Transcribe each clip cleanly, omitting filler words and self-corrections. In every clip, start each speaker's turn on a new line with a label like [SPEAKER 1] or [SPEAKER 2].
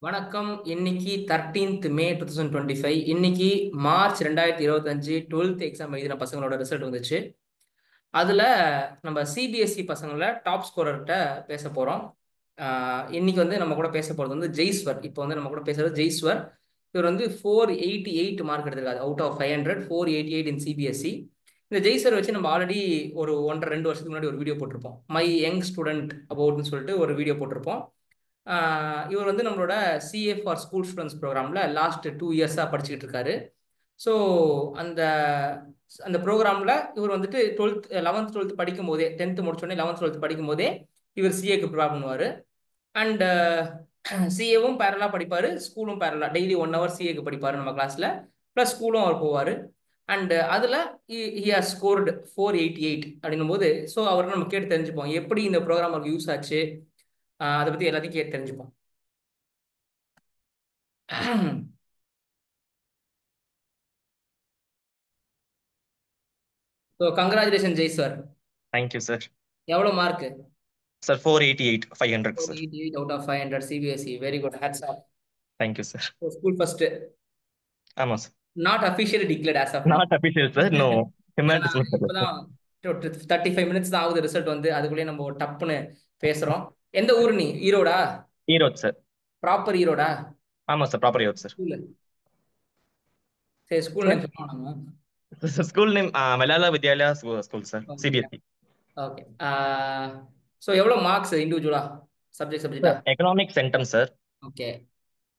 [SPEAKER 1] வணக்கம். இன்னைக்கு 13th மே 2025. இன்னைக்கு மார்ச் 2025 12th எக்ஸாம் எழுதின பசங்களோட ரிசல்ட் வந்துச்சு. அதுல நம்ம சிபிஎஸ்இ பசங்கள டாப் ஸ்கோரர்கிட்ட பேச போறோம். இன்னைக்கு வந்து நம்ம கூட பேச போறது வந்து ஜெய்ஸ்வர். இப்போ வந்து நம்ம கூட பேசுறது ஜெய்ஸ்வர். இவர் வந்து 488 மார்க் எடுத்திருக்காரு. Out of 500 488 in CBSE. இந்த ஜெய்ஸ்வர் வச்சு நம்ம ஆல்ரெடி ஒரு 1.5-2 வருஷத்துக்கு முன்னாடி ஒரு வீடியோ போட்டிருப்போம். மை யங் ஸ்டூடெண்ட் அபவுட்னு சொல்லிட்டு ஒரு வீடியோ போட்டிருப்போம். இவர் வந்து நம்மளோட சிஏ ஃபார் ஸ்கூல் ஸ்டூடெண்ட்ஸ் ப்ரோக்ராமில் லாஸ்ட் 2 இயர்ஸாக படிச்சுக்கிட்டு இருக்காரு. ஸோ அந்த அந்த ப்ரோக்ராமில் இவர் வந்துட்டு 11th 12th படிக்கும் போதே, 10th முடிச்சோடனே 11th 12th படிக்கும் போதே இவர் சிஏக்கு ப்ரிப்பேர் பண்ணுவார். அண்ட் சிஏவும் பேரலாக படிப்பார், ஸ்கூலும் பேரலாக டெய்லி 1 hour சிஏக்கு படிப்பார் நம்ம கிளாஸில். ப்ளஸ் ஸ்கூலும் அவர் போவார். அண்ட் அதில் ஹி ஹாஸ் ஸ்கோர்டு 488 அப்படின்னும் போது, ஸோ அவரை நம்ம கேட்டு தெரிஞ்சுப்போம் எப்படி இந்த ப்ரோக்ராம் அவருக்கு யூஸ் ஆச்சு. அதை பற்றி எல்லாத்தையும் கேட்டு தெரிஞ்சுப்போம். So congratulation Jai sir.
[SPEAKER 2] Thank you sir.
[SPEAKER 1] எவ்வளோ mark?
[SPEAKER 2] Sir 488 500 sir.
[SPEAKER 1] 488 out of 500 CBSE. Very good, hats off.
[SPEAKER 2] Thank you sir.
[SPEAKER 1] School first.
[SPEAKER 2] ஆமா sir.
[SPEAKER 1] Not officially declared as of now.
[SPEAKER 2] Not official sir. No humanities மட்டும் sir.
[SPEAKER 1] இப்போதான் 35 minutes தான் ஆகுது result வந்து. அதுக்குள்ளேயே நம்ம டப்புன்னு பேசுறோம். எந்த ஊர் நீ? ஈரோடா?
[SPEAKER 2] ஈரோடு சார்.
[SPEAKER 1] ப்ராப்பர் ஈரோடா?
[SPEAKER 2] ஆமா sir, proper Erode sir.
[SPEAKER 1] School சரி, ஸ்கூல்
[SPEAKER 2] சார்
[SPEAKER 1] நேம் சொல்லுவாங்க.
[SPEAKER 2] School name Malayala Vidyalaya school sir,
[SPEAKER 1] okay
[SPEAKER 2] CBSE.
[SPEAKER 1] Okay. So எவ்வளோ மார்க்ஸ் இண்டிவிஜுவலா? சப்ஜெக்டா?
[SPEAKER 2] Sir economic centum sir.
[SPEAKER 1] Okay.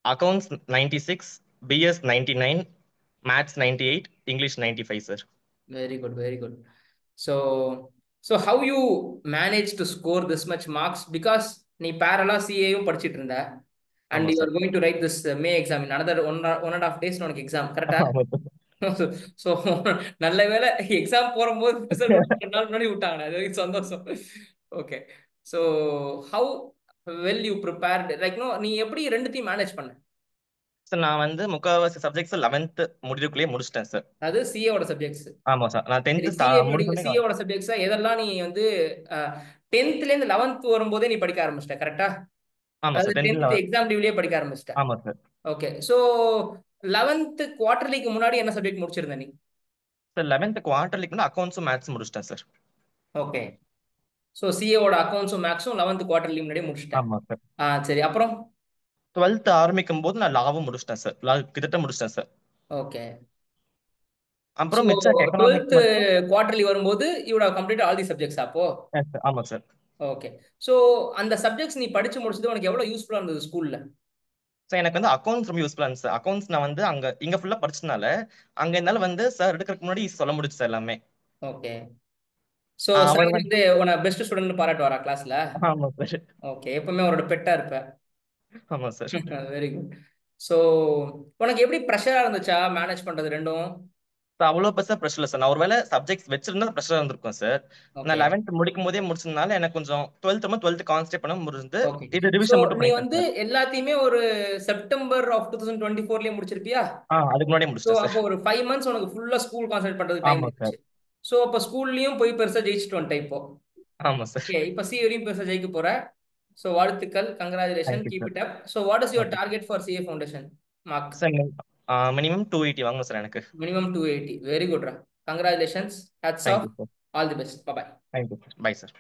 [SPEAKER 2] Accounts 96, BS 99, maths 98, English 95 சார்.
[SPEAKER 1] Very good, very good. So how you managed to score this much marks? Because நீ parallel CA-யும் படிச்சிட்டு இருந்த, and
[SPEAKER 2] ஆமா
[SPEAKER 1] you are
[SPEAKER 2] sir.
[SPEAKER 1] going to write this May exam in another 1.5 days உனக்கு exam, கரெக்டா?
[SPEAKER 2] ஆமா
[SPEAKER 1] so நல்ல வேலை எக்ஸாம் போகும்போது ரிசல்ட் 2 நாள் முன்னாடி விட்டாங்க. அது வரைக்கும் சந்தோஷம். Okay. So how well you prepared, like no, நீ எப்படி ரெண்டுத்தையும் மேனேஜ் பண்ண?
[SPEAKER 2] சார் நான் வந்து முக்கால்வாசி சப்ஜெக்ட்ஸ் 11th முடிவுக்குள்ளேயே முடிச்சிட்டேன் சார்.
[SPEAKER 1] அது சிஏவோட சப்ஜெக்ட்ஸ்.
[SPEAKER 2] ஆமா சார், நான் 10th முடிச்சோடனே.
[SPEAKER 1] சிஏவோட சப்ஜெக்ட்ஸா எதெல்லாம் நீ வந்து 10th இருந்து 11th வரும்போதே நீ படிக்க ஆரம்பிச்சிட்ட, கரெக்டா?
[SPEAKER 2] ஆமா
[SPEAKER 1] அதாவது
[SPEAKER 2] சார், 10th
[SPEAKER 1] 10th எக்ஸாம் டியூலயே படிக்க ஆரம்பிச்சிட்ட.
[SPEAKER 2] ஆமா சார்.
[SPEAKER 1] ஓகே. ஸோ 11th குவார்டர்லிக்கு முன்னாடி என்ன சப்ஜெக்ட் முடிச்சிருந்த நீ?
[SPEAKER 2] சார் 11th குவார்டர்லிக்கு வந்து அக்கௌண்ட்ஸும் மேத்ஸ் முடிச்சிட்டேன் சார்.
[SPEAKER 1] ஓகே. ஸோ சிஏவோட அக்கௌண்ட்ஸும் மேக்ஸும் 11th குவார்டர்லி முன்னாடியே முடிச்சிட்டேன்.
[SPEAKER 2] ஆமா சார்.
[SPEAKER 1] சரி, அப்புறம்?
[SPEAKER 2] 12th ஆரம்பிக்கும் போது நான் லாவும் முடிச்சிட்டேன் சார். லா கிட்டத்தட்ட முடிச்சிட்டேன் சார்.
[SPEAKER 1] ஓகே. ஸோ
[SPEAKER 2] அப்புறம் மிச்சம் எக்கனாமிக்ஸ்
[SPEAKER 1] 12th
[SPEAKER 2] மட்டும்.
[SPEAKER 1] குவார்டர்லி வரும்போது you would have completed all the subjects அப்போ?
[SPEAKER 2] Yes, sir. ஆமா சார்.
[SPEAKER 1] ஓகே. ஸோ அந்த சப்ஜெக்ட்ஸ் நீ படிச்சு முடிச்சது உனக்கு எவ்வளவு யூஸ்ஃபுல்லா இருந்தது ஸ்கூல்ல?
[SPEAKER 2] சார் எனக்கு வந்து அக்கௌண்ட்ஸ் ரொம்ப யூஸ்ஃபுல்லா இருந்துச்சு சார். அக்கௌண்ட்ஸ் நான் வந்து இங்க ஃபுல்லா படிச்சதுனால அங்க என்னால வந்து சார் எடுக்கிறதுக்கு முன்னாடி சொல்ல முடிச்சு சார் எல்லாமே.
[SPEAKER 1] ஓகே. ஸோ
[SPEAKER 2] அவர்
[SPEAKER 1] சார்
[SPEAKER 2] வந்து
[SPEAKER 1] வந்து உன பெஸ்ட் ஸ்டூடெண்ட் பாராட்டு வரா கிளாஸ்ல?
[SPEAKER 2] ஆமா சார்.
[SPEAKER 1] ஓகே. எப்பவுமே அவரோட பெட்டா இருப்ப.
[SPEAKER 2] ஆமா சார்.
[SPEAKER 1] Very good. ஸோ உனக்கு எப்படி ப்ரெஷரா இருந்துச்சா மேனேஜ் பண்றது ரெண்டும்?
[SPEAKER 2] அவ்வளோ பெருசா ப்ரெஷர் இல்லை சார். நான் ஒருவேளை சப்ஜெக்ட்ஸ் வச்சிருந்தா ப்ரெஷர் இருந்திருக்கும் சார். நான்
[SPEAKER 1] ஓகே
[SPEAKER 2] 11th முடிக்கும் போதே முடிச்சதுனால எனக்கு கொஞ்சம் 12th கான்சென்ட்ரேட் பண்ண முடிஞ்சது.
[SPEAKER 1] ஓகே.
[SPEAKER 2] இது
[SPEAKER 1] ஸோ
[SPEAKER 2] ரிவிஷன் மட்டும்
[SPEAKER 1] நீ
[SPEAKER 2] பண்ணிட்டேன்
[SPEAKER 1] வந்து
[SPEAKER 2] சார்.
[SPEAKER 1] எல்லாத்தையுமே ஒரு செப்டம்பர் ஆஃப் 2024லயே முடிச்சிருப்பியா?
[SPEAKER 2] அதுக்கு முன்னாடியே
[SPEAKER 1] ஸோ
[SPEAKER 2] முடிச்சிட்டேன் சார்.
[SPEAKER 1] அப்போ ஒரு 5 months உனக்கு ஃபுல்லா ஸ்கூல் கான்சென்ட்ரேட் பண்றதுக்கு டைம்
[SPEAKER 2] ஆமா
[SPEAKER 1] இருந்துச்சு.
[SPEAKER 2] சார்.
[SPEAKER 1] ஸோ அப்போ ஸ்கூல்லயும் போய் பெருசா ஜெயிச்சுட்டு வந்துட்ட இப்போ.
[SPEAKER 2] ஆமா சார்.
[SPEAKER 1] ஓகே. இப்போ சி வரையும் பெருசா ஜெயிக்க போற. ஸோ வாழ்த்துக்கள், congratulation,
[SPEAKER 2] thank you
[SPEAKER 1] keep
[SPEAKER 2] sir.
[SPEAKER 1] It up. So what is your
[SPEAKER 2] okay
[SPEAKER 1] target for CA foundation mark?
[SPEAKER 2] Sir. Minimum 280 வாங்கணும் சார் எனக்கு.
[SPEAKER 1] மினிமம் 280. வெரி குட் ரா. Congratulations, hats off,
[SPEAKER 2] thank you sir.
[SPEAKER 1] All the best. Bye.
[SPEAKER 2] Thank you sir. Bye sir.